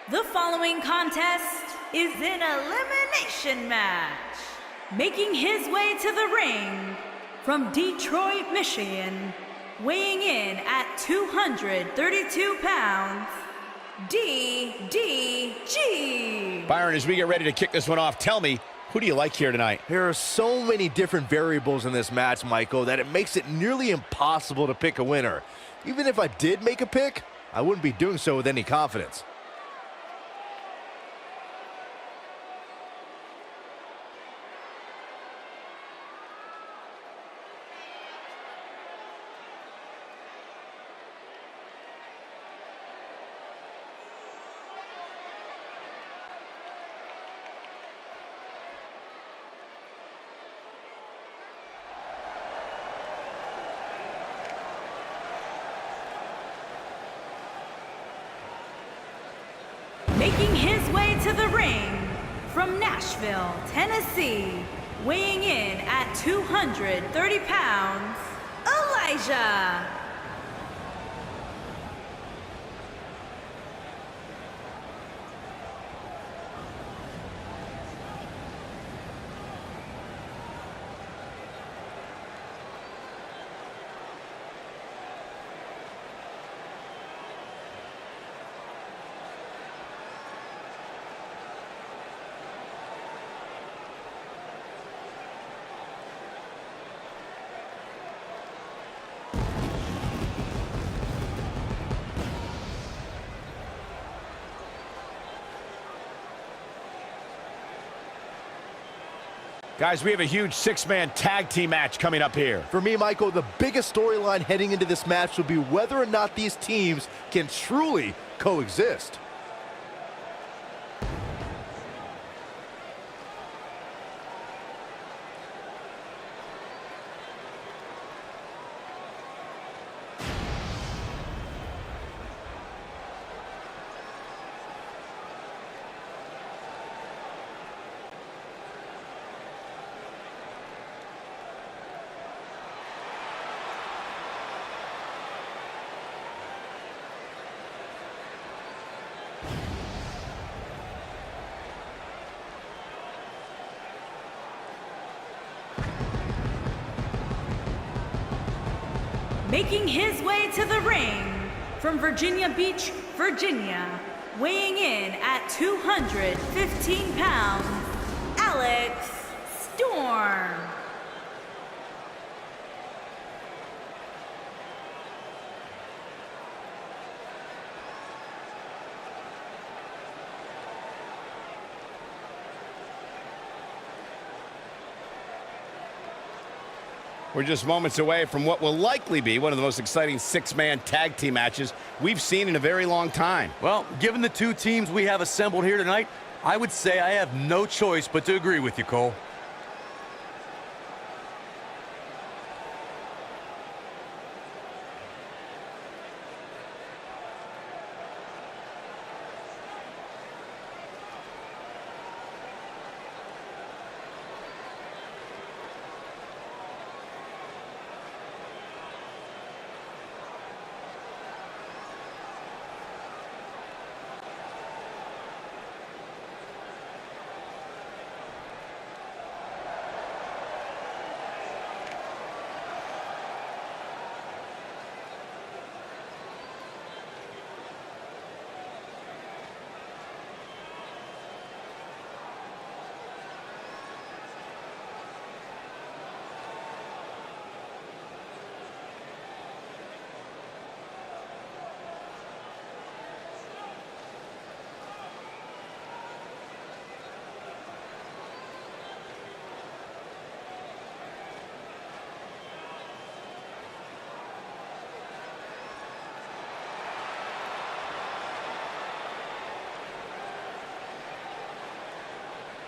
The following contest is an elimination match. Making his way to the ring from Detroit, Michigan, weighing in at 232 pounds, DDG. Byron, as we get ready to kick this one off, tell me, who do you like here tonight? There are so many different variables in this match, Michael, that it makes it nearly impossible to pick a winner. Even if I did make a pick, I wouldn't be doing so with any confidence. Making his way to the ring from Nashville, Tennessee, weighing in at 230 pounds, Elijah. Guys, we have a huge six-man tag team match coming up here. For me, Michael, the biggest storyline heading into this match will be whether or not these teams can truly coexist. Making his way to the ring from Virginia Beach, Virginia, weighing in at 215 pounds, Alex Storm. We're just moments away from what will likely be one of the most exciting six-man tag team matches we've seen in a very long time. Well, given the two teams we have assembled here tonight, I would say I have no choice but to agree with you, Cole.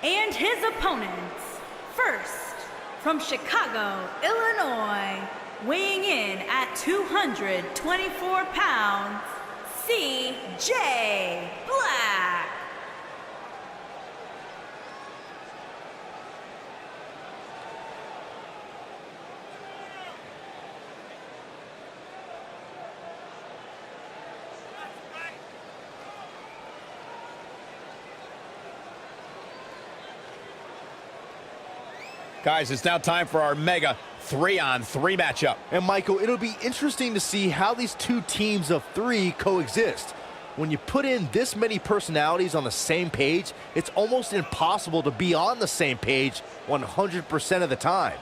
And his opponents, first, from Chicago, Illinois, weighing in at 224 pounds, CJ Black. Guys, it's now time for our mega 3-on-3 matchup. And Michael, it'll be interesting to see how these two teams of 3 coexist. When you put in this many personalities on the same page, it's almost impossible to be on the same page 100% of the time.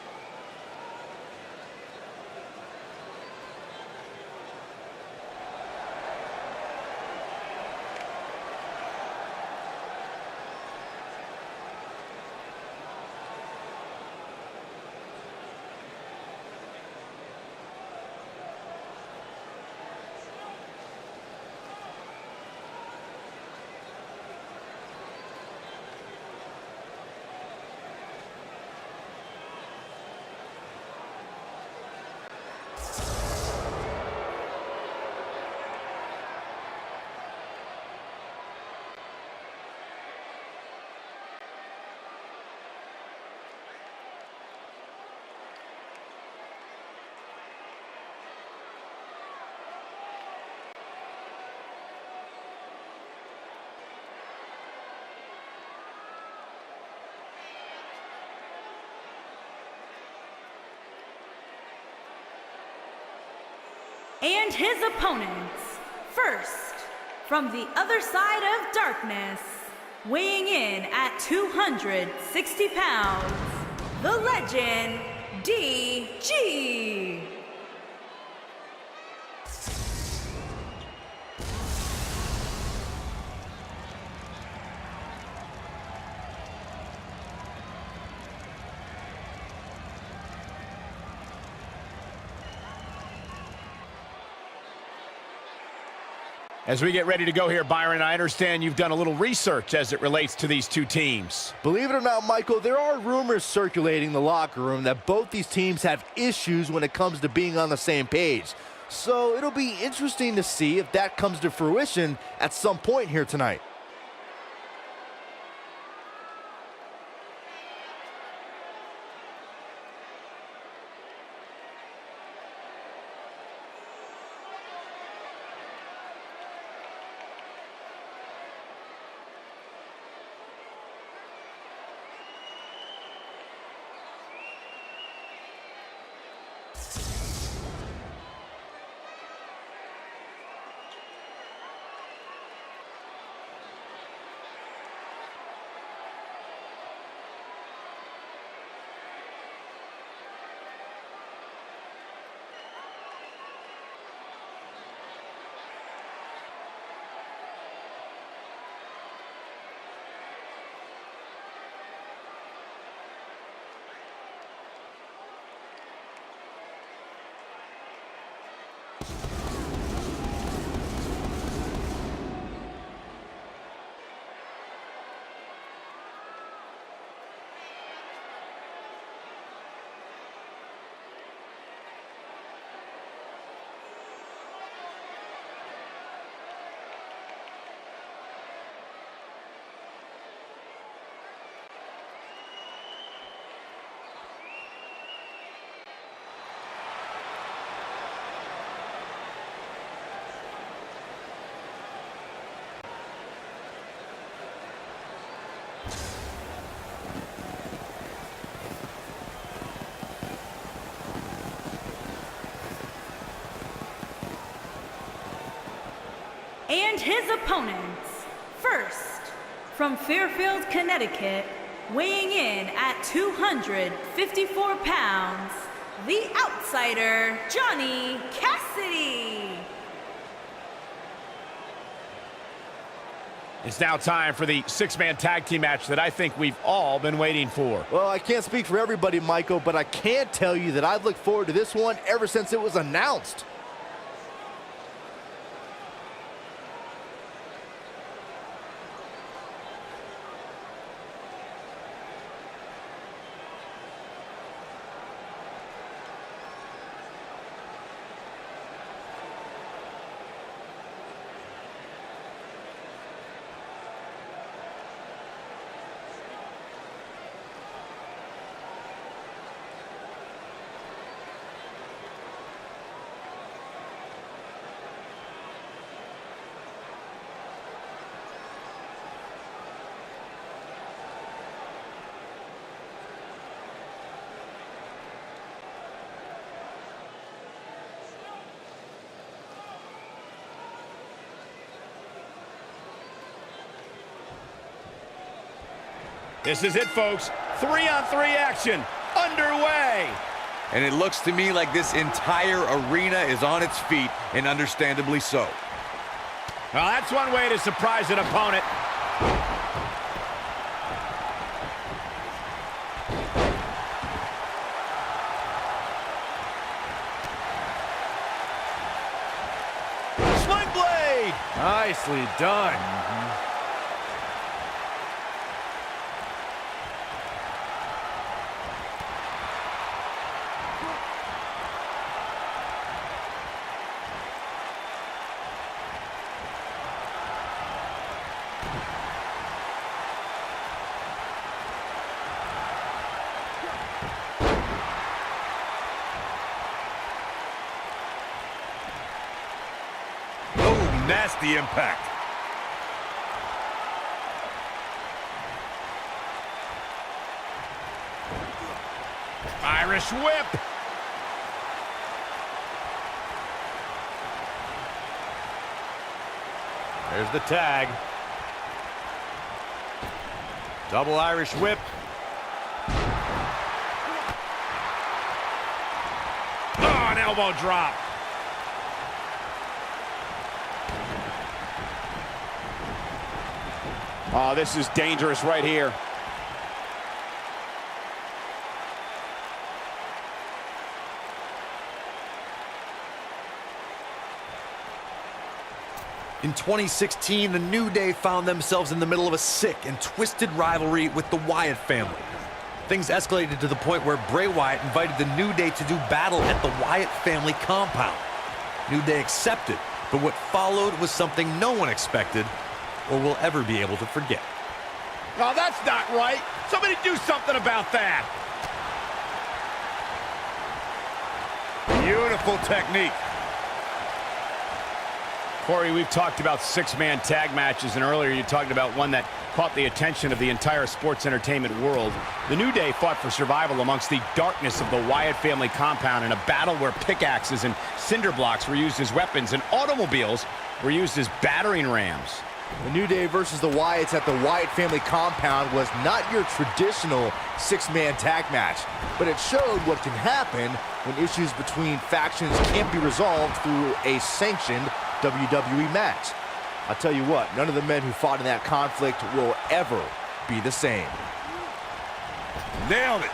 And his opponents, first, from the other side of darkness, weighing in at 260 pounds, the legend, DDG. As we get ready to go here, Byron, I understand you've done a little research as it relates to these two teams. Believe it or not, Michael, there are rumors circulating the locker room that both these teams have issues when it comes to being on the same page. So it'll be interesting to see if that comes to fruition at some point here tonight. And his opponents, first, from Fairfield, Connecticut, weighing in at 254 pounds, the outsider, Johnny Cassidy. It's now time for the 6-man tag team match that I think we've all been waiting for. Well, I can't speak for everybody, Michael, but I can tell you that I've looked forward to this one ever since it was announced. This is it, folks. 3-on-3 action underway. And it looks to me like this entire arena is on its feet, and understandably so. Well, that's one way to surprise an opponent. Sling blade! Nicely done. Nasty impact. Irish whip. There's the tag. Double Irish whip. Oh, an elbow drop. Oh, this is dangerous right here. In 2016, the New Day found themselves in the middle of a sick and twisted rivalry with the Wyatt family. Things escalated to the point where Bray Wyatt invited the New Day to do battle at the Wyatt family compound. New Day accepted, but what followed was something no one expected or will ever be able to forget. Oh, that's not right. Somebody do something about that. Beautiful technique. Corey, we've talked about six-man tag matches, and earlier you talked about one that caught the attention of the entire sports entertainment world. The New Day fought for survival amongst the darkness of the Wyatt family compound in a battle where pickaxes and cinder blocks were used as weapons and automobiles were used as battering rams. The New Day versus the Wyatts at the Wyatt family compound was not your traditional six-man tag match, but it showed what can happen when issues between factions can't be resolved through a sanctioned WWE match. I'll tell you what, none of the men who fought in that conflict will ever be the same. Nailed it.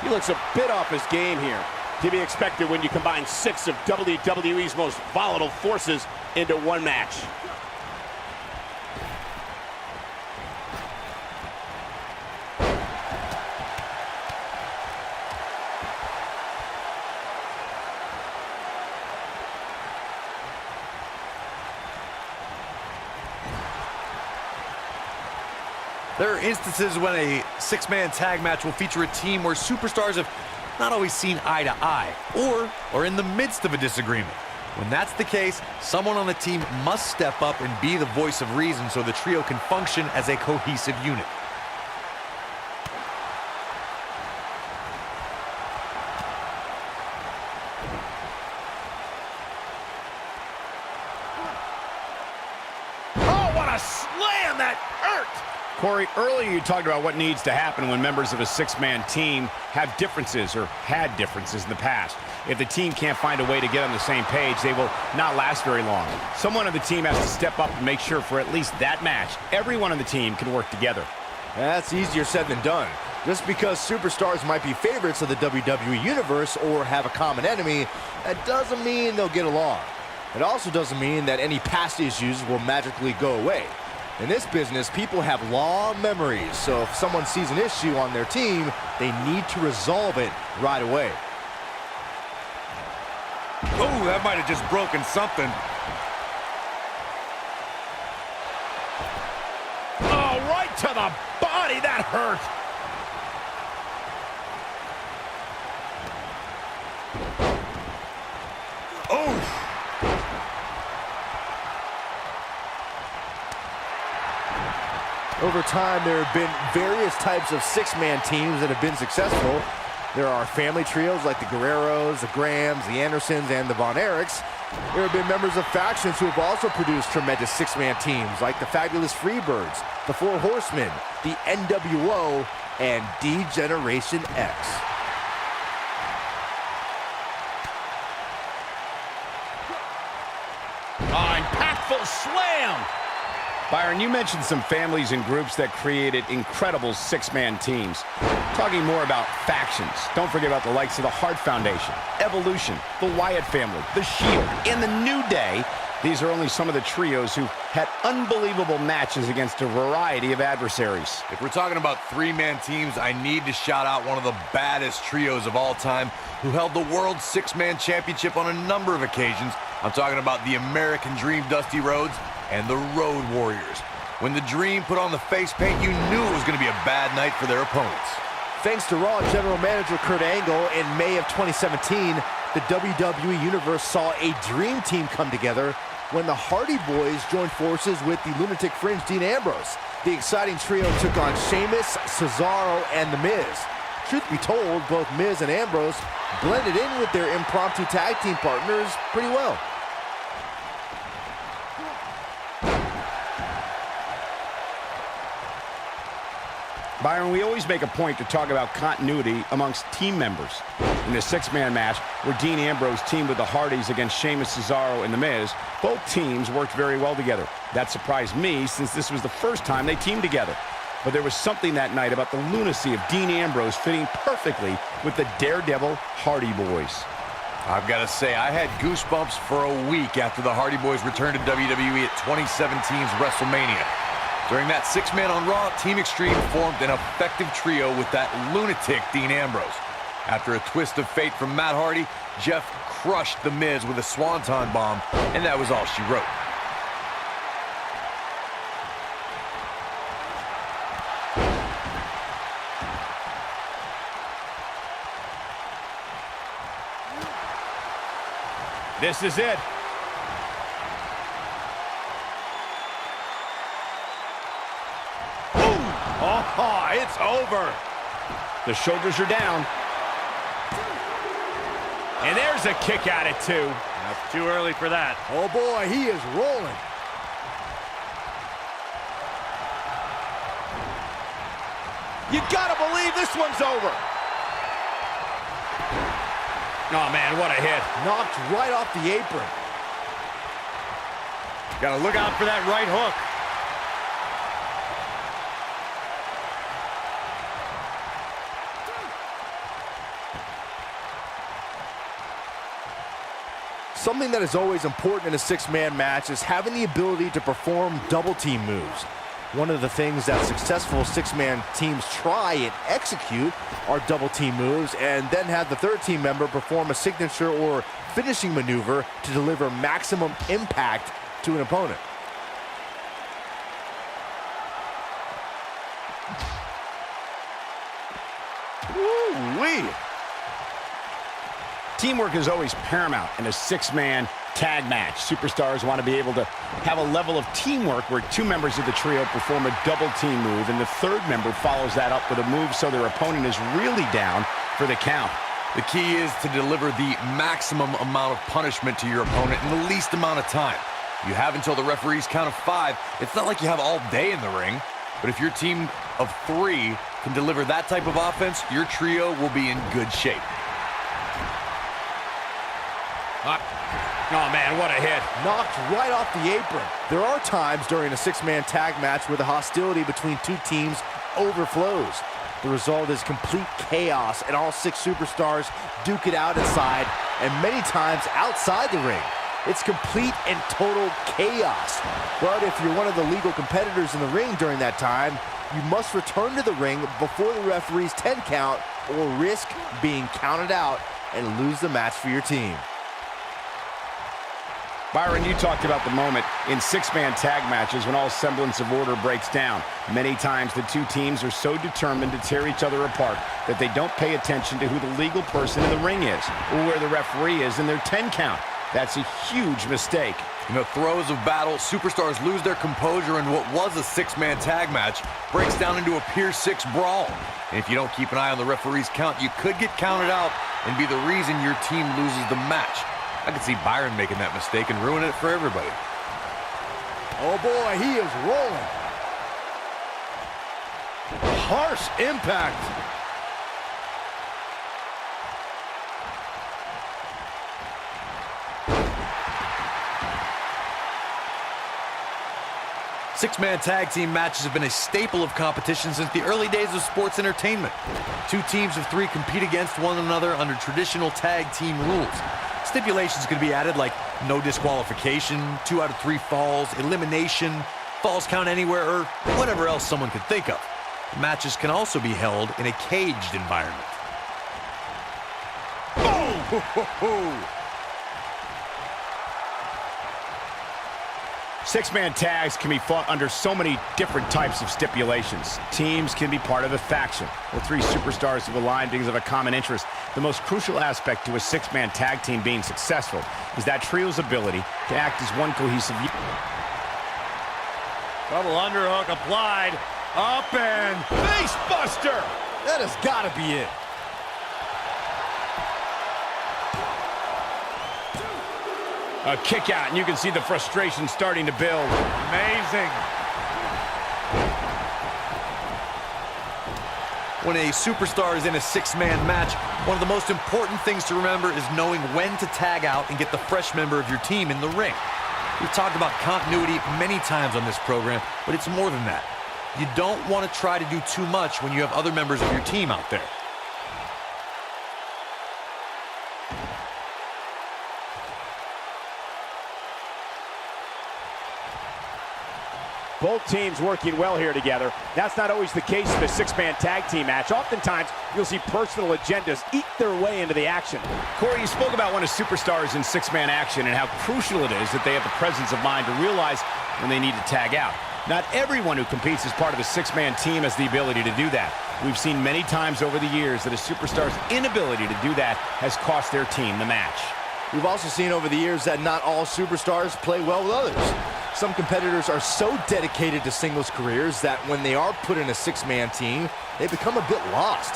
He looks a bit off his game here. To be expected when you combine 6 of WWE's most volatile forces into one match. There are instances when a six-man tag match will feature a team where superstars have not always seen eye to eye or are in the midst of a disagreement. When that's the case, someone on the team must step up and be the voice of reason so the trio can function as a cohesive unit. Oh, what a slam! That hurt! Corey, earlier you talked about what needs to happen when members of a six-man team have differences or had differences in the past. If the team can't find a way to get on the same page, they will not last very long. Someone on the team has to step up and make sure for at least that match, everyone on the team can work together. That's easier said than done. Just because superstars might be favorites of the WWE Universe or have a common enemy, that doesn't mean they'll get along. It also doesn't mean that any past issues will magically go away. In this business, people have long memories, so if someone sees an issue on their team, they need to resolve it right away. Oh, that might have just broken something. Oh, right to the body. That hurt. Oh! Over time, there have been various types of six-man teams that have been successful. There are family trios like the Guerreros, the Grahams, the Andersons, and the Von Erichs. There have been members of factions who have also produced tremendous six-man teams like the Fabulous Freebirds, the Four Horsemen, the NWO, and D-Generation X. Oh, impactful slam! Byron, you mentioned some families and groups that created incredible six-man teams. Talking more about factions, don't forget about the likes of the Hart Foundation, Evolution, the Wyatt family, the Shield, and the New Day. These are only some of the trios who had unbelievable matches against a variety of adversaries. If we're talking about three-man teams, I need to shout out one of the baddest trios of all time who held the World Six-Man Championship on a number of occasions. I'm talking about the American Dream Dusty Rhodes and the Road Warriors. When the Dream put on the face paint, you knew it was going to be a bad night for their opponents. Thanks to Raw General Manager Kurt Angle, in May of 2017, the WWE Universe saw a dream team come together when the Hardy Boys joined forces with the Lunatic Fringe Dean Ambrose. The exciting trio took on Sheamus, Cesaro, and The Miz. Truth be told, both Miz and Ambrose blended in with their impromptu tag team partners pretty well. Byron, we always make a point to talk about continuity amongst team members. In the six-man match, where Dean Ambrose teamed with the Hardys against Sheamus, Cesaro, and The Miz, both teams worked very well together. That surprised me, since this was the first time they teamed together. But there was something that night about the lunacy of Dean Ambrose fitting perfectly with the Daredevil Hardy Boys. I've got to say, I had goosebumps for a week after the Hardy Boys returned to WWE at 2017's WrestleMania. During that six-man on Raw, Team Extreme formed an effective trio with that lunatic Dean Ambrose. After a twist of fate from Matt Hardy, Jeff crushed The Miz with a swanton bomb, and that was all she wrote. This is it. Oh, it's over. The shoulders are down. And there's a kick out at two. That's too early for that. Oh boy, he is rolling. You gotta believe this one's over. Oh man, what a hit. Knocked right off the apron. Gotta look out for that right hook. Something that is always important in a six-man match is having the ability to perform double-team moves. One of the things that successful six-man teams try and execute are double-team moves, and then have the third team member perform a signature or finishing maneuver to deliver maximum impact to an opponent. Woo-wee. Teamwork is always paramount in a six-man tag match. Superstars want to be able to have a level of teamwork where two members of the trio perform a double team move, and the third member follows that up with a move so their opponent is really down for the count. The key is to deliver the maximum amount of punishment to your opponent in the least amount of time. You have until the referee's count of 5. It's not like you have all day in the ring, but if your team of 3 can deliver that type of offense, your trio will be in good shape. Oh man, what a hit. Knocked right off the apron. There are times during a six-man tag match where the hostility between two teams overflows. The result is complete chaos, and all 6 superstars duke it out inside and many times outside the ring. It's complete and total chaos. But if you're one of the legal competitors in the ring during that time, you must return to the ring before the referee's 10 count or risk being counted out and lose the match for your team. Byron, you talked about the moment in six-man tag matches when all semblance of order breaks down. Many times the two teams are so determined to tear each other apart that they don't pay attention to who the legal person in the ring is or where the referee is in their 10 count. That's a huge mistake. In the throes of battle, superstars lose their composure, and what was a six-man tag match breaks down into a Pier 6 brawl. And if you don't keep an eye on the referee's count, you could get counted out and be the reason your team loses the match. I could see Byron making that mistake and ruining it for everybody. Oh boy, he is rolling. Harsh impact. Six-man tag team matches have been a staple of competition since the early days of sports entertainment. Two teams of three compete against one another under traditional tag team rules. Stipulations can be added like no disqualification, 2 out of 3 falls, elimination, falls count anywhere, or whatever else someone could think of. Matches can also be held in a caged environment. Oh! Six-man tags can be fought under so many different types of stipulations. Teams can be part of a faction, or 3 superstars have aligned because of a common interest. The most crucial aspect to a six-man tag team being successful is that trio's ability to act as one cohesive unit. Double underhook applied. Up and Face buster! That has got to be it. A kick out, and you can see the frustration starting to build. amazing. When a superstar is in a six-man match, one of the most important things to remember is knowing when to tag out and get the fresh member of your team in the ring. We've talked about continuity many times on this program, but it's more than that. You don't want to try to do too much when you have other members of your team out there. Both teams working well here together. That's not always the case in a six-man tag team match. Oftentimes, you'll see personal agendas eat their way into the action. Corey, you spoke about when a superstar is in six-man action and how crucial it is that they have the presence of mind to realize when they need to tag out. Not everyone who competes as part of a six-man team has the ability to do that. We've seen many times over the years that a superstar's inability to do that has cost their team the match. We've also seen over the years that not all superstars play well with others. Some competitors are so dedicated to singles careers that when they are put in a six-man team, they become a bit lost.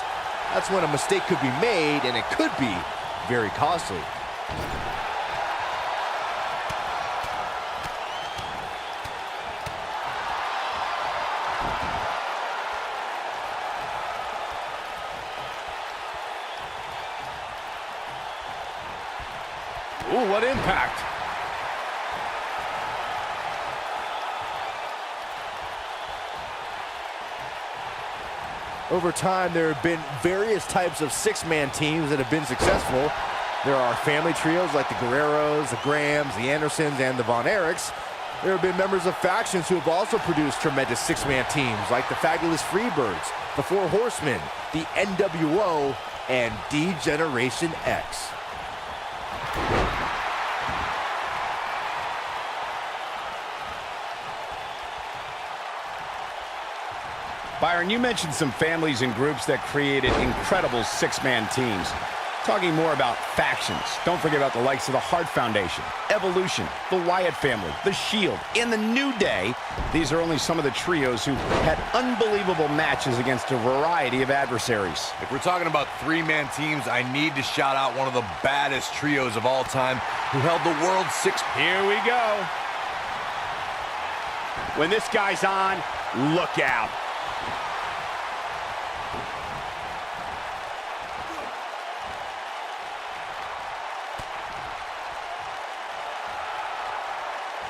That's when a mistake could be made, and it could be very costly. Ooh, what impact! Over time, there have been various types of six-man teams that have been successful. There are family trios like the Guerreros, the Grahams, the Andersons, and the Von Erichs. There have been members of factions who have also produced tremendous six-man teams like the Fabulous Freebirds, the Four Horsemen, the NWO, and D-Generation X. Byron, you mentioned some families and groups that created incredible six-man teams. Talking more about factions, don't forget about the likes of the Hart Foundation, Evolution, the Wyatt family, the Shield, and the New Day. These are only some of the trios who had unbelievable matches against a variety of adversaries. If we're talking about three-man teams, I need to shout out one of the baddest trios of all time who held the world's six. Here we go. When this guy's on, look out.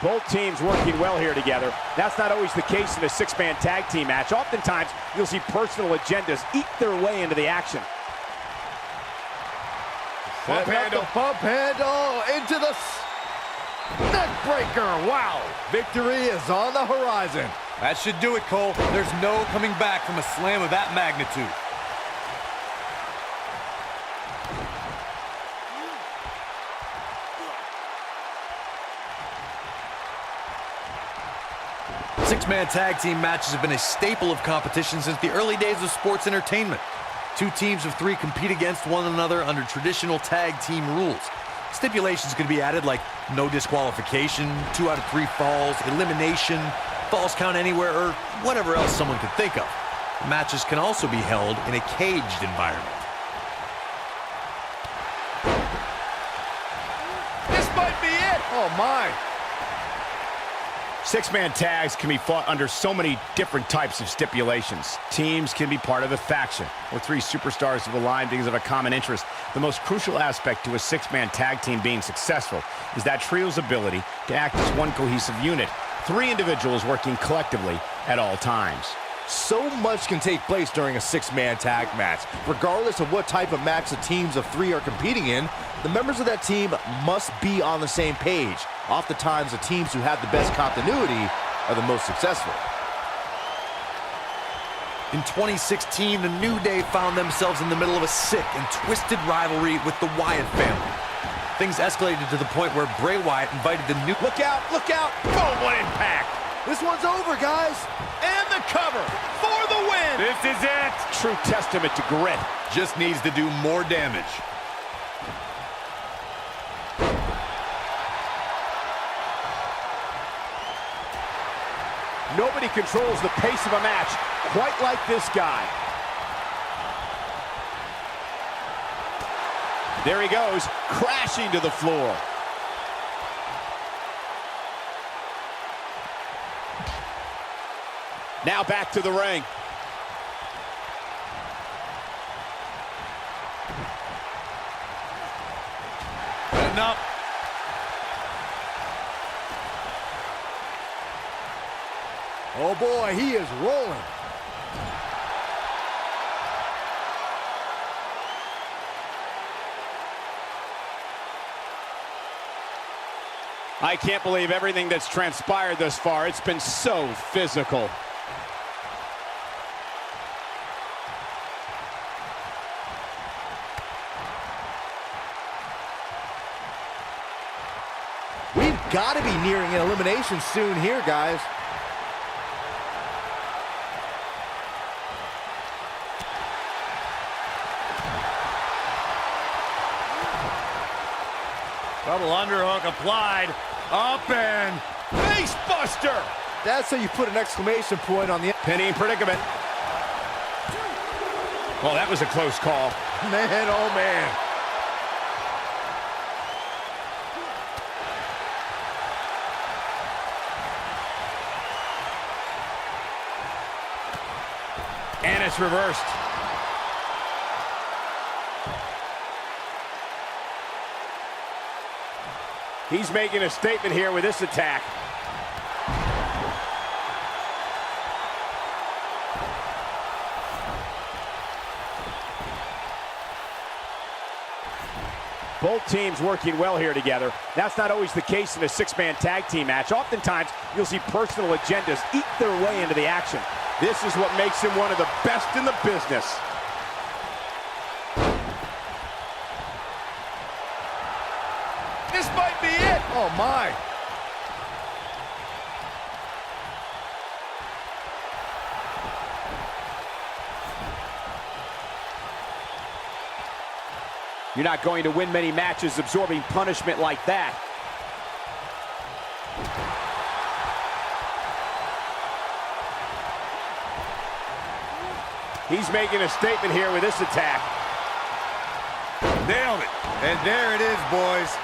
Both teams working well here together. That's not always the case in a six-man tag team match. Oftentimes, you'll see personal agendas eat their way into the action. Pump handle. Pump handle into the neck breaker. Wow. Victory is on the horizon. That should do it, Cole. There's no coming back from a slam of that magnitude. Six-man tag team matches have been a staple of competition since the early days of sports entertainment. Two teams of three compete against one another under traditional tag team rules. Stipulations could be added like no disqualification, 2 out of 3 falls, elimination, falls count anywhere, or whatever else someone could think of. Matches can also be held in a caged environment. This might be it. Oh, my. Six-man tags can be fought under so many different types of stipulations. Teams can be part of a faction, or 3 superstars have aligned because of a common interest. The most crucial aspect to a six-man tag team being successful is that trio's ability to act as one cohesive unit, 3 individuals working collectively at all times. So much can take place during a 6-man tag match. Regardless of what type of match the teams of 3 are competing in, the members of that team must be on the same page. Oftentimes, the teams who have the best continuity are the most successful. In 2016, the New Day found themselves in the middle of a sick and twisted rivalry with the Wyatt family. Things escalated to the point where Bray Wyatt invited the new... Look out! Look out! Boom, what impact! This one's over, guys! And the cover for the win! This is it. True testament to grit. Just needs to do more damage. Nobody controls the pace of a match quite like this guy. There he goes, crashing to the floor. Now back to the ring. Enough. Oh boy, he is rolling. I can't believe everything that's transpired thus far. It's been so physical. We've got to be nearing an elimination soon here, guys. Double underhook applied. Up and Face buster! That's how you put an exclamation point on the... Penny in predicament. Well, that was a close call. Man, oh man. And it's reversed. He's making a statement here with this attack. Both teams working well here together. That's not always the case in a 6-man tag team match. Oftentimes, you'll see personal agendas eat their way into the action. This is what makes him one of the best in the business. this might be it. Oh my. You're not going to win many matches absorbing punishment like that. He's making a statement here with this attack. Nailed it. And there it is, boys.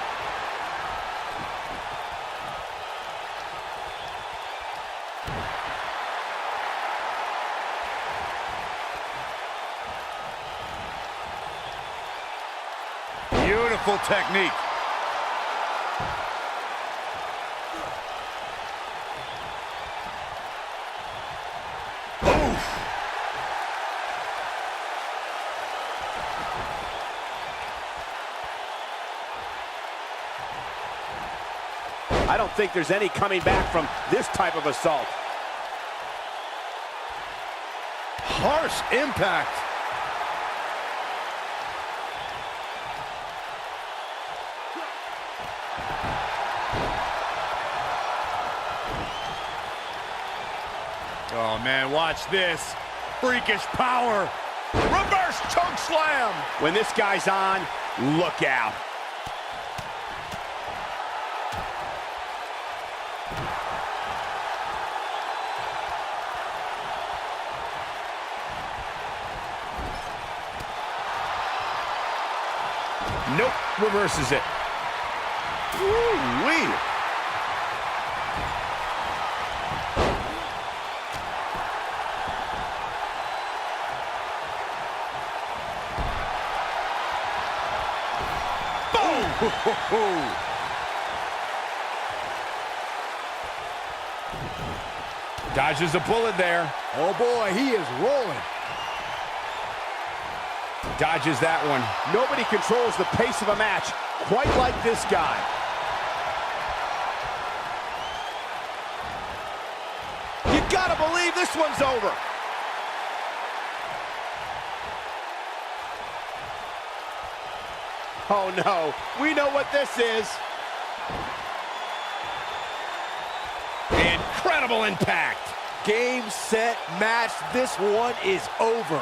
Beautiful technique. I don't think there's any coming back from this type of assault. Harsh impact. Oh, man, watch this. Freakish power. Reverse choke slam. When this guy's on, look out. Nope, reverses it. Woo-wee. Boom! Dodges a bullet there. Oh boy, he is rolling. Dodges that one. Nobody controls the pace of a match quite like this guy. You gotta believe this one's over. Oh no, we know what this is. Incredible impact. Game, set, match. This one is over.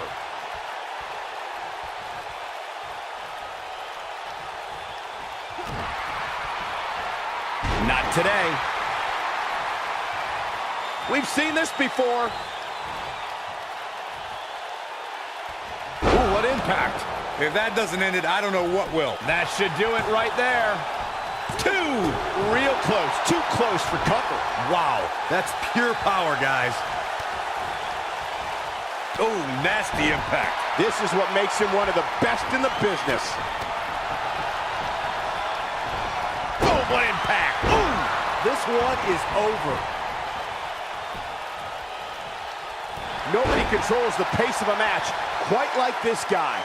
Not today. We've seen this before. Ooh, what impact. If that doesn't end it, I don't know what will. That should do it right there. 2. Real close, too close for comfort. Wow, that's pure power, guys. Oh, nasty impact. This is what makes him one of the best in the business. Oh, what impact. Ooh, this one is over. Nobody controls the pace of a match quite like this guy.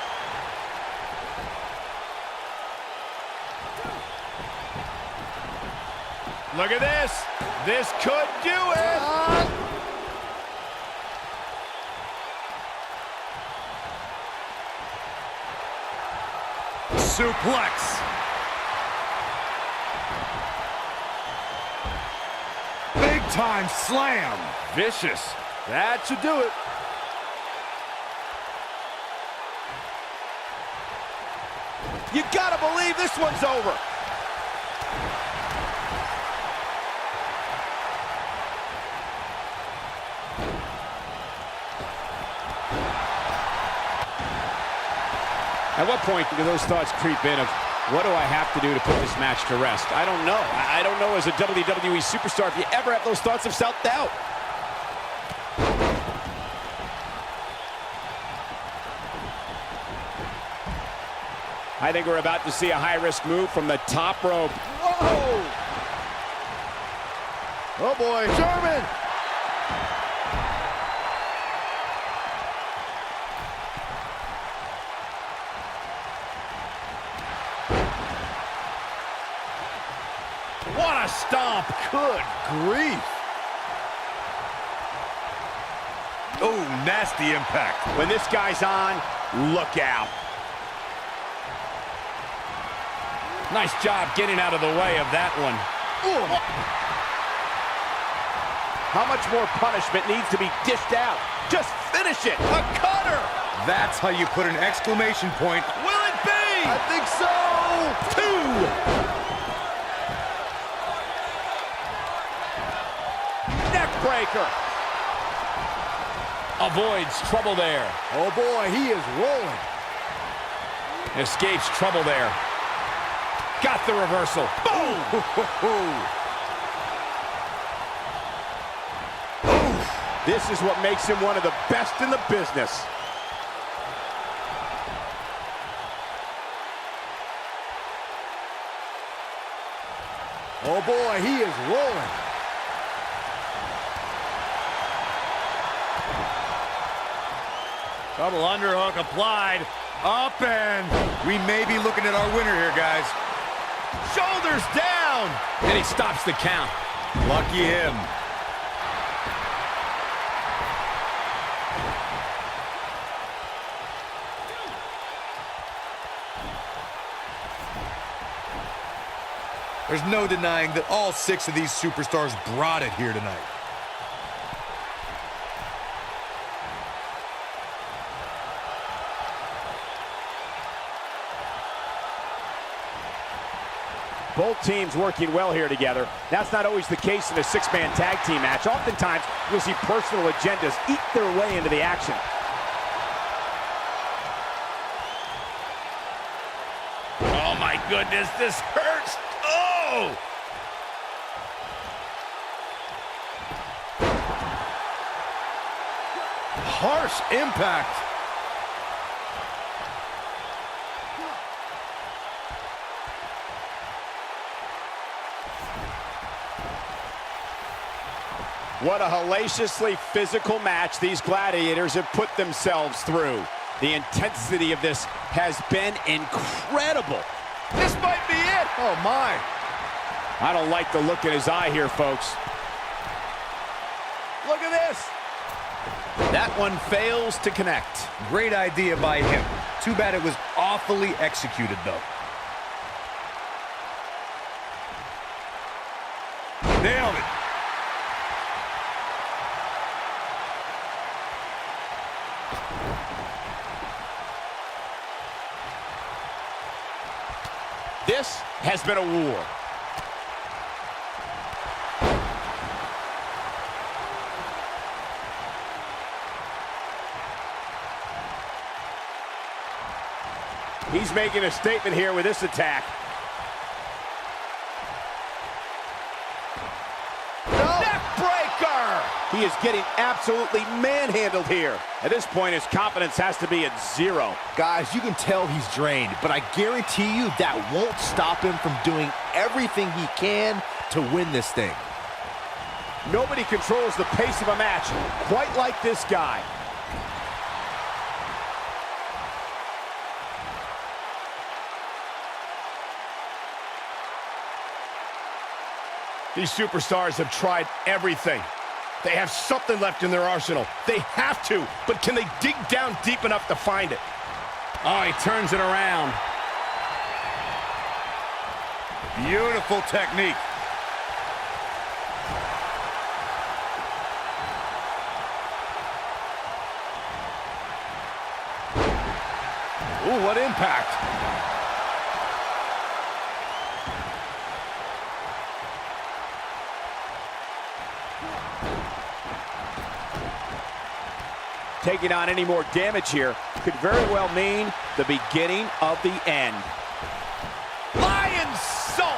Look at this. This could do it. Suplex. Big time slam. Vicious. That should do it. You gotta believe this one's over. At what point do those thoughts creep in of, what do I have to do to put this match to rest? I don't know. I don't know as a WWE superstar if you ever have those thoughts of self-doubt. I think we're about to see a high-risk move from the top rope. Whoa! Oh boy, German! What a stomp! Good grief! Oh, nasty impact. When this guy's on, look out. Nice job getting out of the way of that one. Ooh. How much more punishment needs to be dished out? Just finish it! A cutter! That's how you put an exclamation point. Will it be? I think so! 2! Neckbreaker! Avoids trouble there. Oh boy, he is rolling. Escapes trouble there. Got the reversal. Boom! This is what makes him one of the best in the business. Oh boy, he is rolling. Double underhook applied. Up and We may be looking at our winner here, guys. shoulders down. And he stops the count. Lucky him. There's no denying that all 6 of these superstars brought it here tonight. Both teams working well here together. That's not always the case in a 6-man tag team match. Oftentimes, you'll see personal agendas eat their way into the action. Oh, my goodness, this hurts. Oh! Harsh impact. What a hellaciously physical match these gladiators have put themselves through. The intensity of this has been incredible. This might be it. Oh, my. I don't like the look in his eye here, folks. Look at this. That one fails to connect. Great idea by him. Too bad it was awfully executed, though. Nailed it. This has been a war. He's making a statement here with this attack. Neckbreaker! He is getting absolutely manhandled here. At this point, his confidence has to be at zero. Guys, you can tell he's drained, but I guarantee you that won't stop him from doing everything he can to win this thing. Nobody controls the pace of a match quite like this guy. These superstars have tried everything. They have something left in their arsenal. They have to, but can they dig down deep enough to find it? Oh, he turns it around. Beautiful technique. Ooh, what impact. Taking on any more damage here could very well mean the beginning of the end. Lion salt!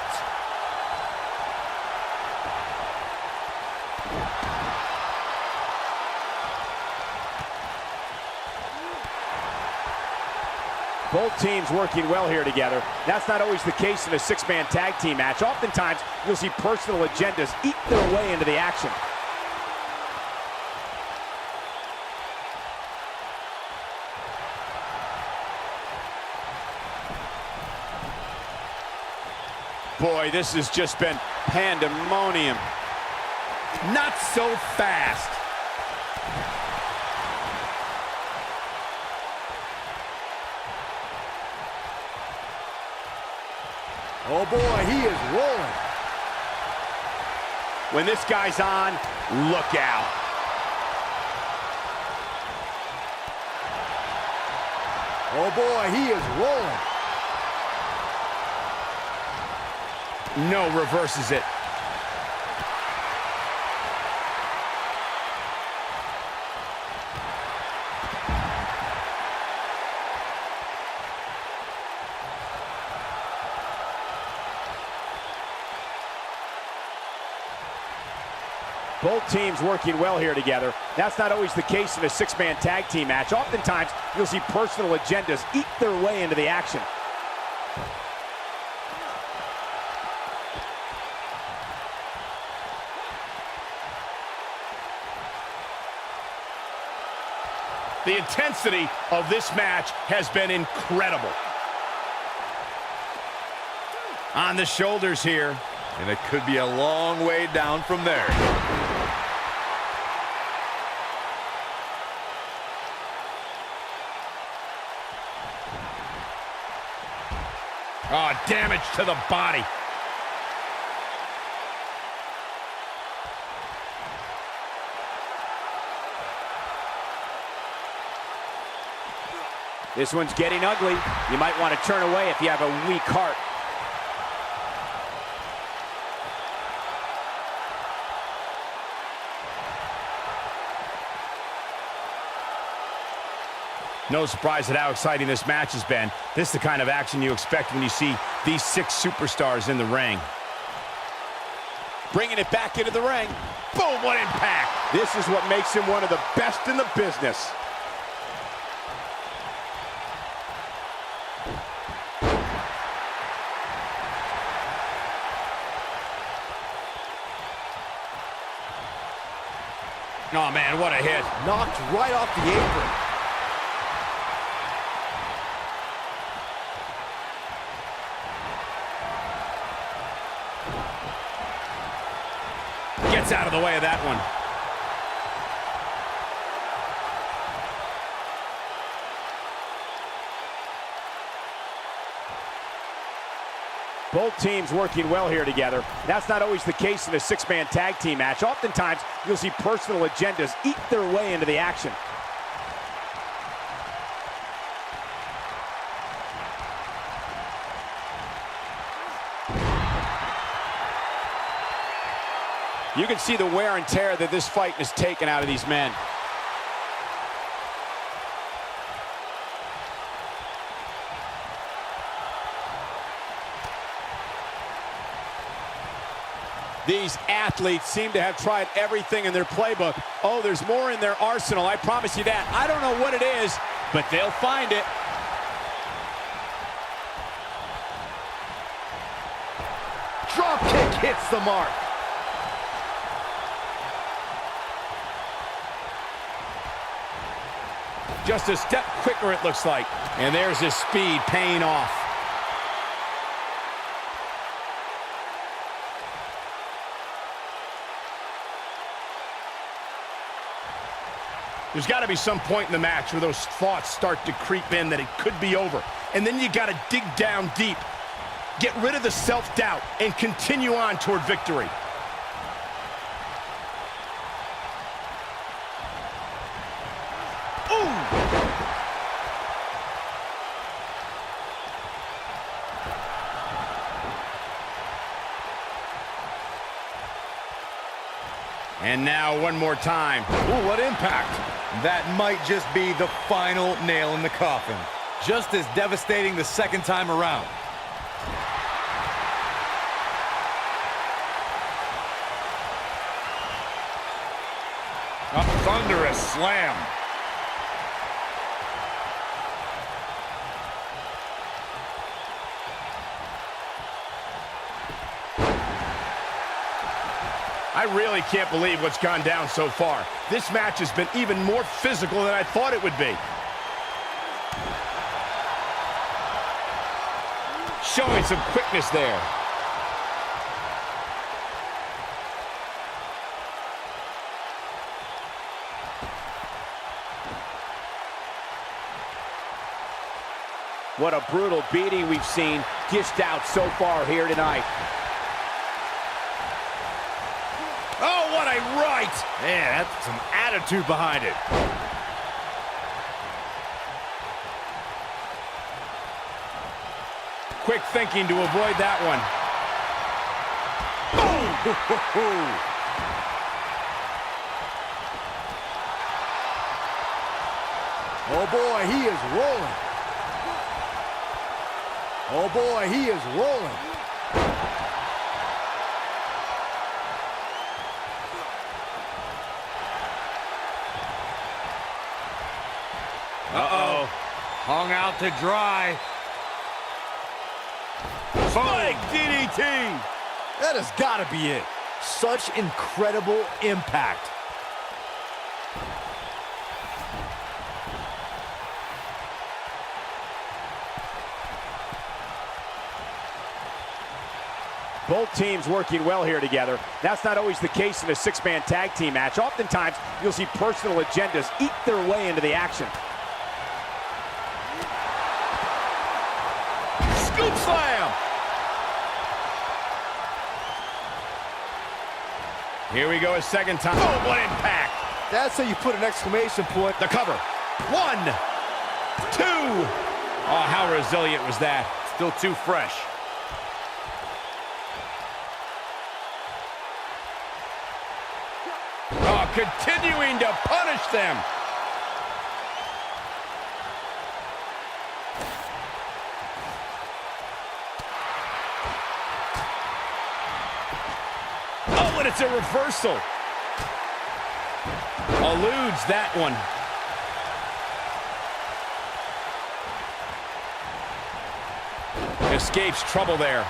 Both teams working well here together. That's not always the case in a six-man tag team match. Oftentimes, you'll see personal agendas eat their way into the action. Boy, this has just been pandemonium. Not so fast. Oh boy, he is rolling. When this guy's on, look out. Oh boy, he is rolling. No, reverses it. Both teams working well here together. That's not always the case in a six-man tag team match. Oftentimes, you'll see personal agendas eat their way into the action. The intensity of this match has been incredible. On the shoulders here. And it could be a long way down from there. Oh, damage to the body. This one's getting ugly. You might want to turn away if you have a weak heart. No surprise at how exciting this match has been. This is the kind of action you expect when you see these 6 superstars in the ring. Bringing it back into the ring. Boom, what impact. This is what makes him one of the best in the business. Oh, man, what a hit. Knocked right off the apron. Gets out of the way of that one. Both teams working well here together. That's not always the case in a 6-man tag team match. Oftentimes, you'll see personal agendas eat their way into the action. You can see the wear and tear that this fight has taken out of these men. These athletes seem to have tried everything in their playbook. Oh, there's more in their arsenal, I promise you that. I don't know what it is, but they'll find it. Drop kick hits the mark. Just a step quicker, it looks like. And there's his speed paying off. There's got to be some point in the match where those thoughts start to creep in that it could be over. And then you got to dig down deep. Get rid of the self-doubt and continue on toward victory. And now one more time. Ooh, what impact. That might just be the final nail in the coffin. Just as devastating the second time around. A thunderous slam. I really can't believe what's gone down so far. This match has been even more physical than I thought it would be. Showing some quickness there. What a brutal beating we've seen dished out so far here tonight. Oh, what a right! Man, that's some attitude behind it. Quick thinking to avoid that one. Boom! Oh boy, he is rolling. Oh boy, he is rolling. Uh-oh. Hung out to dry. Big DDT. That has got to be it. Such incredible impact. Both teams working well here together. That's not always the case in a 6-man tag team match. Oftentimes, you'll see personal agendas eat their way into the action. Scoop slam. Here we go a second time. Oh, what impact. That's how you put an exclamation point. The cover. 1, 2. Oh, how resilient was that? Still too fresh. Oh, continuing to punish them. and it's a reversal. Eludes that one. Escapes trouble there.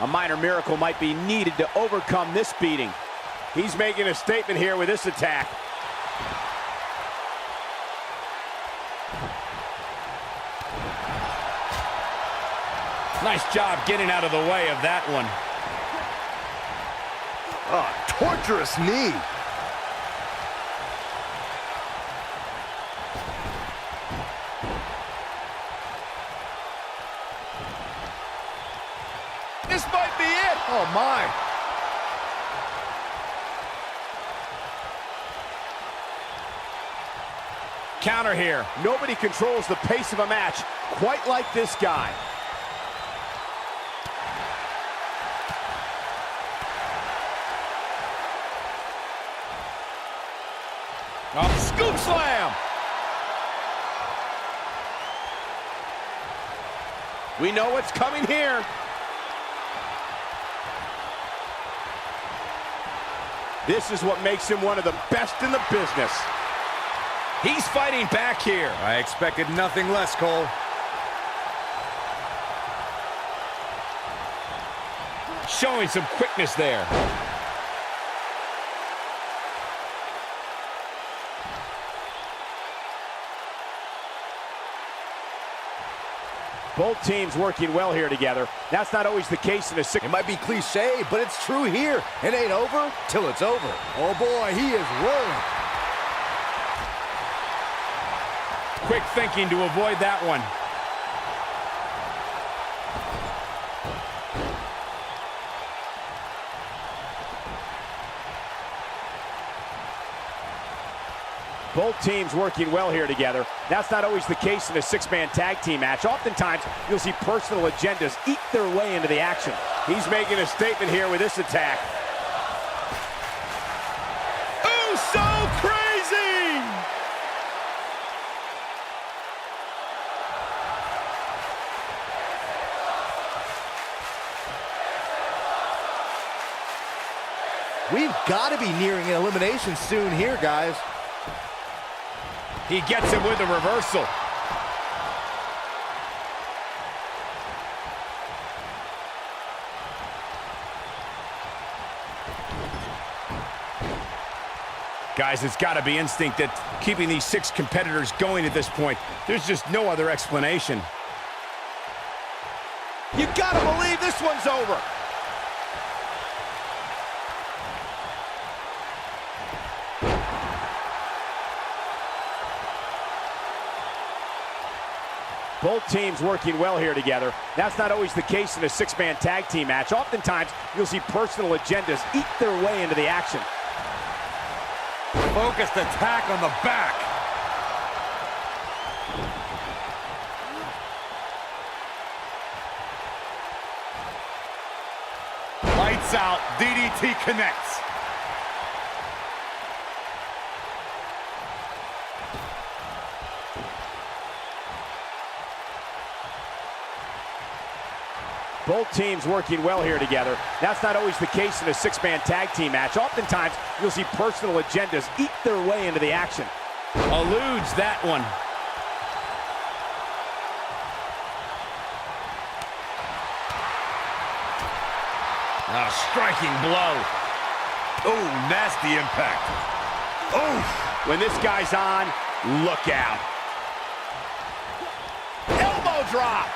A minor miracle might be needed to overcome this beating. He's making a statement here with this attack. Nice job getting out of the way of that one. Oh, torturous knee. This might be it. Oh, my. Counter here. Nobody controls the pace of a match quite like this guy. Oh, scoop slam. We know what's coming here. This is what makes him one of the best in the business. He's fighting back here. I expected nothing less, Cole. Showing some quickness there. Both teams working well here together. That's not always the case in a six. It might be cliche, but it's true here. It ain't over till it's over. Oh boy, he is rolling. Quick thinking to avoid that one. Both teams working well here together. That's not always the case in a six-man tag team match. Oftentimes, you'll see personal agendas eat their way into the action. He's making a statement here with this attack. Oh, so crazy! We've got to be nearing an elimination soon here, guys. He gets him with a reversal. Guys, it's got to be instinct that keeping these six competitors going at this point. There's just no other explanation. You gotta believe this one's over. Both teams working well here together. That's not always the case in a six-man tag team match. Oftentimes, you'll see personal agendas eat their way into the action. Focused attack on the back. Lights out. DDT connects. Both teams working well here together. That's not always the case in a six-man tag team match. Oftentimes, you'll see personal agendas eat their way into the action. Eludes that one. A striking blow. Oh, nasty impact. Oh, when this guy's on, look out. Elbow drop.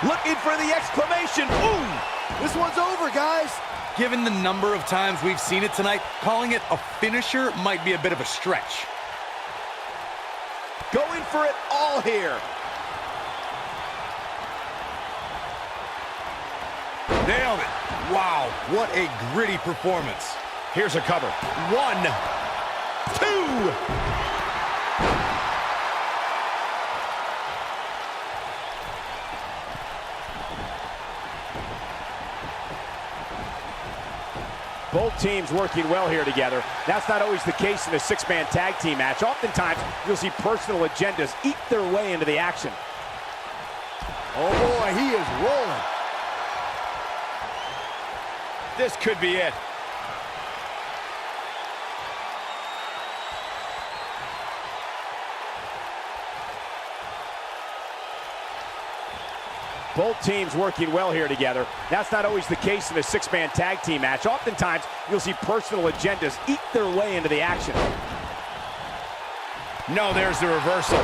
Looking for the exclamation. Ooh! This one's over, guys. Given the number of times we've seen it tonight, calling it a finisher might be a bit of a stretch. Going for it all here. Nailed it. Wow, what a gritty performance. Here's a cover. 1, 2. Both teams working well here together. That's not always the case in a six-man tag team match. Oftentimes, you'll see personal agendas eat their way into the action. Oh boy, he is rolling. This could be it. Both teams working well here together. That's not always the case in a six-man tag team match. Oftentimes, you'll see personal agendas eat their way into the action. No, there's the reversal.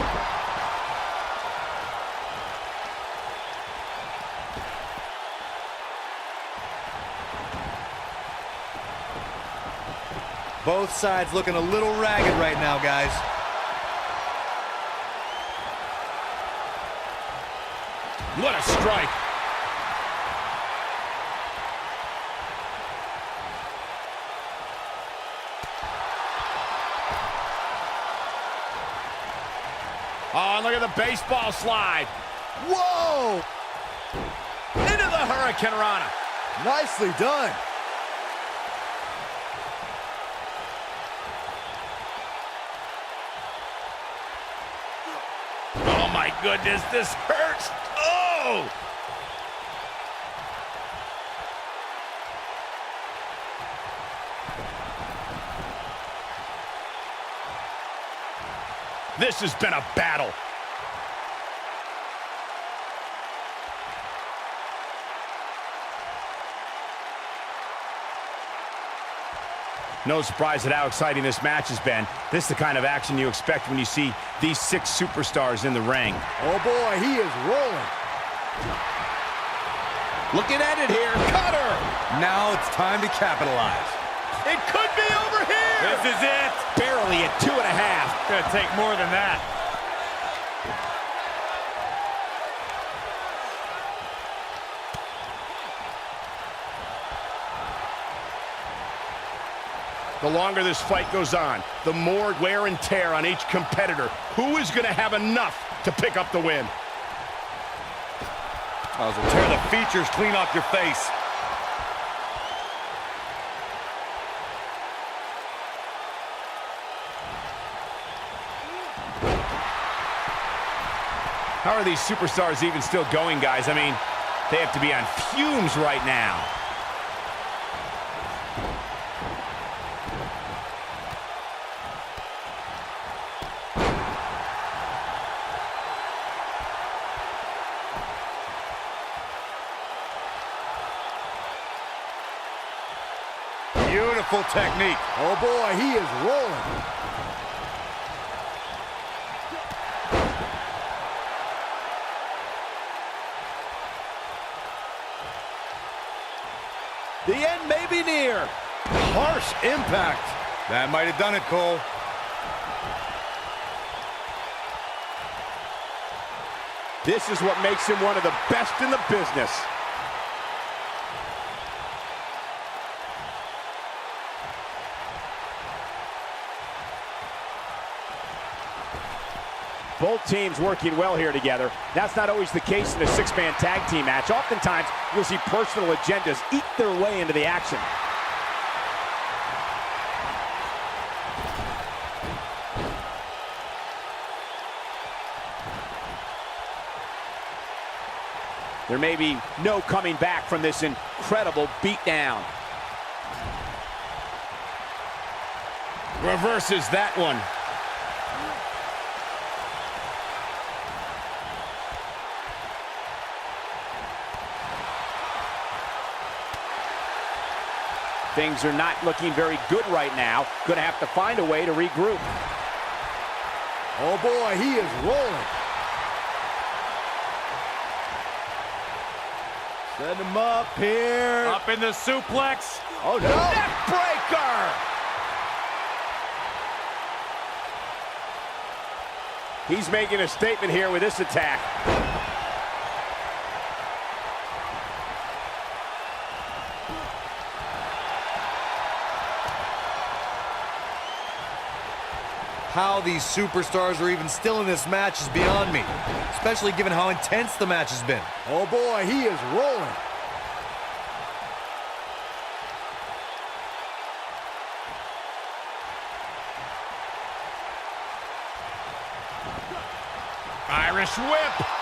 Both sides looking a little ragged right now, guys. What a strike. Oh, and look at the baseball slide. Whoa! Into the Hurricane Rana. Nicely done. Oh my goodness, this hurts. Oh! This has been a battle. No surprise at how exciting this match has been. This is the kind of action you expect when you see these six superstars in the ring. Oh boy, he is rolling. Looking at it here. Cutter! Now it's time to capitalize. It could be over here! This is it. Barely at 2.5. Gonna take more than that. The longer this fight goes on, the more wear and tear on each competitor. Who is going to have enough to pick up the win? Oh, so tear the features clean off your face. How are these superstars even still going, guys? I mean, they have to be on fumes right now. Beautiful technique. Oh boy, he is rolling. The end may be near. Harsh impact. That might have done it, Cole. This is what makes him one of the best in the business. Both teams working well here together. That's not always the case in a six-man tag team match. Oftentimes, you'll see personal agendas eat their way into the action. There may be no coming back from this incredible beatdown. Reverses that one. Things are not looking very good right now. Going to have to find a way to regroup. Oh boy, he is rolling. Set him up here. Up in the suplex. Oh no. Neck breaker. He's making a statement here with this attack. How these superstars are even still in this match is beyond me, especially given how intense the match has been. Oh boy, he is rolling. Irish whip.